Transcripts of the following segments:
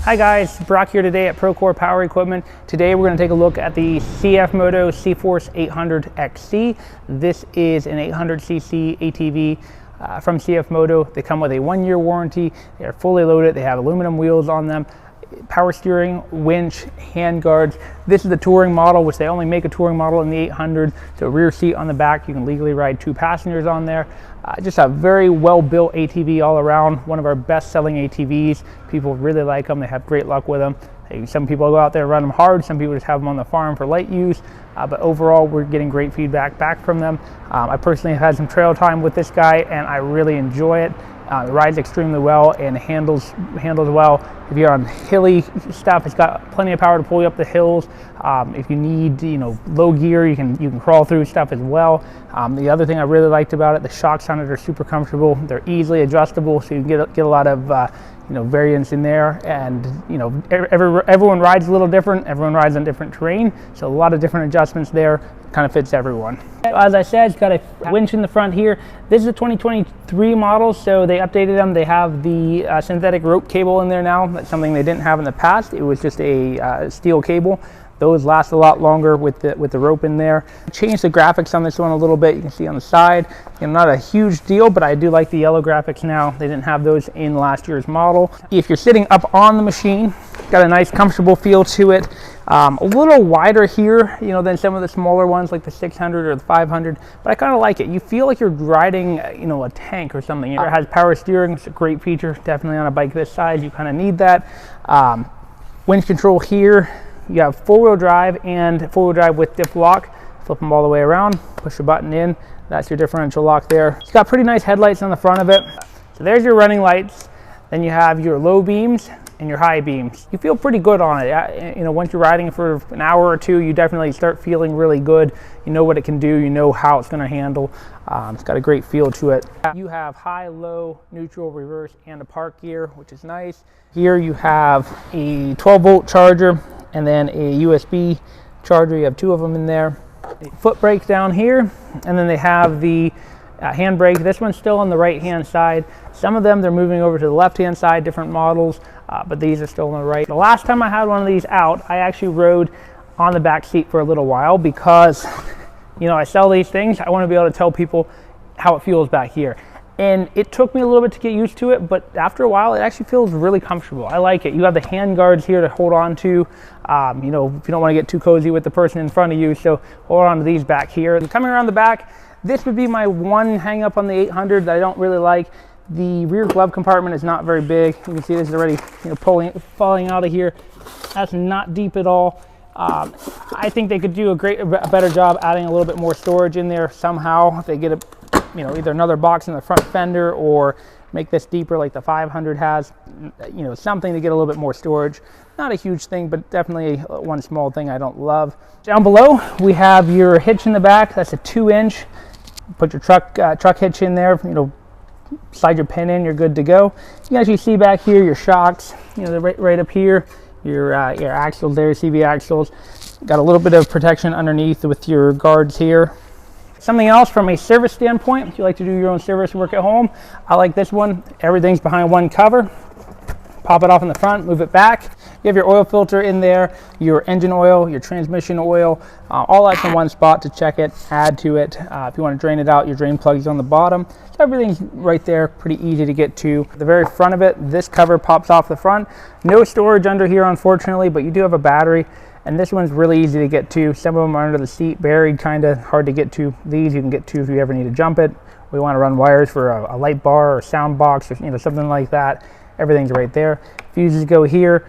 Hi guys, Brock here today at Procore Power Equipment. Today we're going to take a look at the Cfmoto Cforce 800XC. This is an 800cc ATV from Cfmoto. They come with a 1-year warranty. They are fully loaded. They have aluminum wheels on them, power steering, winch, hand guards. This is the touring model, which they only make a touring model in the 800. So rear seat on the back, you can legally ride 2 passengers on there. Just a very well-built ATV all around. One of our best-selling ATVs. People really like them. They have great luck with them. Some people go out there and run them hard. Some people just have them on the farm for light use. But overall, we're getting great feedback back from them. I personally have had some trail time with this guy, and I really enjoy it. It rides extremely well and handles well. If you're on hilly stuff, it's got plenty of power to pull you up the hills. If you need, low gear, you can crawl through stuff as well. The other thing I really liked about it, the shocks on it are super comfortable. They're easily adjustable, so you can get a lot of variance in there. And everyone rides a little different. Everyone rides on different terrain, so a lot of different adjustments there. Kind of fits everyone. As I said, it's got a winch in the front here. This is a 2023 model, so they updated them. They have the synthetic rope cable in there now. That's something they didn't have in the past. It was just a steel cable. Those last a lot longer with the rope in there. Changed the graphics on this one a little bit. You can see on the side, not a huge deal, but I do like the yellow graphics now. They didn't have those in last year's model. If you're sitting up on the machine, got a nice comfortable feel to it. A little wider here, than some of the smaller ones like the 600 or the 500, but I kind of like it. You feel like you're riding, a tank or something. It has power steering. It's a great feature, definitely on a bike this size. You kind of need that. Winch control here. You have 4-wheel drive and 4-wheel drive with diff lock. Flip them all the way around, push a button in. That's your differential lock there. It's got pretty nice headlights on the front of it. So there's your running lights. Then you have your low beams and your high beams. You feel pretty good on it. Once you're riding for an hour or two, you definitely start feeling really good. You know what it can do. You know how it's going to handle. It's got a great feel to it. You have high, low, neutral, reverse, and a park gear, which is nice. Here you have a 12-volt charger and then a USB charger. You have 2 of them in there. Foot brake down here, and then they have the hand brake. This one's still on the right-hand side. Some of them, they're moving over to the left-hand side, different models, but these are still on the right. The last time I had one of these out, I actually rode on the back seat for a little while because, I sell these things. I want to be able to tell people how it feels back here. And it took me a little bit to get used to it, but after a while, it actually feels really comfortable. I like it. You have the hand guards here to hold on to, if you don't want to get too cozy with the person in front of you, so hold on to these back here. And coming around the back, this would be my one hang up on the 800 that I don't really like. The rear glove compartment is not very big. You can see this is already falling out of here. That's not deep at all. I think they could do a better job adding a little bit more storage in there somehow. If they get either another box in the front fender or make this deeper like the 500 has, something to get a little bit more storage. Not a huge thing, but definitely one small thing I don't love. Down below, we have your hitch in the back. That's a 2-inch. Put your truck hitch in there, slide your pin in, you're good to go. You can actually see back here your shocks, they're right up here. Your axles there, CV axles. Got a little bit of protection underneath with your guards here. Something else from a service standpoint, if you like to do your own service work at home, I like this one. Everything's behind one cover. Pop it off in the front, move it back. You have your oil filter in there, your engine oil, your transmission oil, all that's in one spot to check it, add to it. If you want to drain it out, your drain plug is on the bottom. So everything's right there, pretty easy to get to. The very front of it, this cover pops off the front. No storage under here, unfortunately, but you do have a battery. And this one's really easy to get to. Some of them are under the seat, buried, kind of hard to get to. These you can get to if you ever need to jump it. We want to run wires for a light bar or sound box or something like that. Everything's right there. Fuses go here.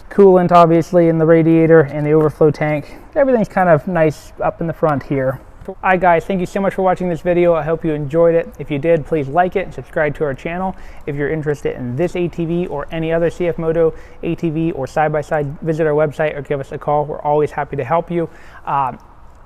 Coolant obviously in the radiator and the overflow tank. Everything's kind of nice up in the front here. All right guys, thank you so much for watching this video. I hope you enjoyed it. If you did, please like it and subscribe to our channel. If you're interested in this ATV or any other Cfmoto ATV or side-by-side, visit our website or give us a call. We're always happy to help you.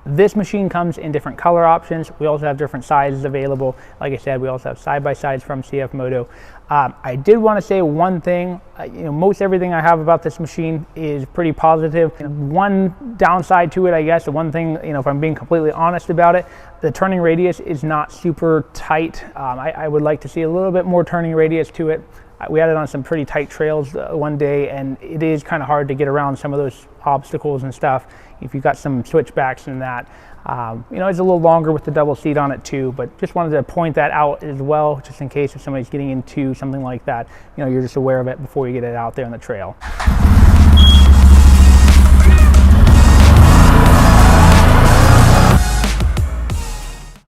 This machine comes in different color options. We also have different sizes available. Like I said, we also have side-by-sides from Cfmoto. I did want to say one thing. Most everything I have about this machine is pretty positive. One downside to it, I guess, the one thing, if I'm being completely honest about it, the turning radius is not super tight. I would like to see a little bit more turning radius to it. We had it on some pretty tight trails one day, and it is kind of hard to get around some of those obstacles and stuff if you've got some switchbacks and that. You know, it's a little longer with the double seat on it too, but just wanted to point that out as well, just in case if somebody's getting into something like that, you know, you're just aware of it before you get it out there on the trail.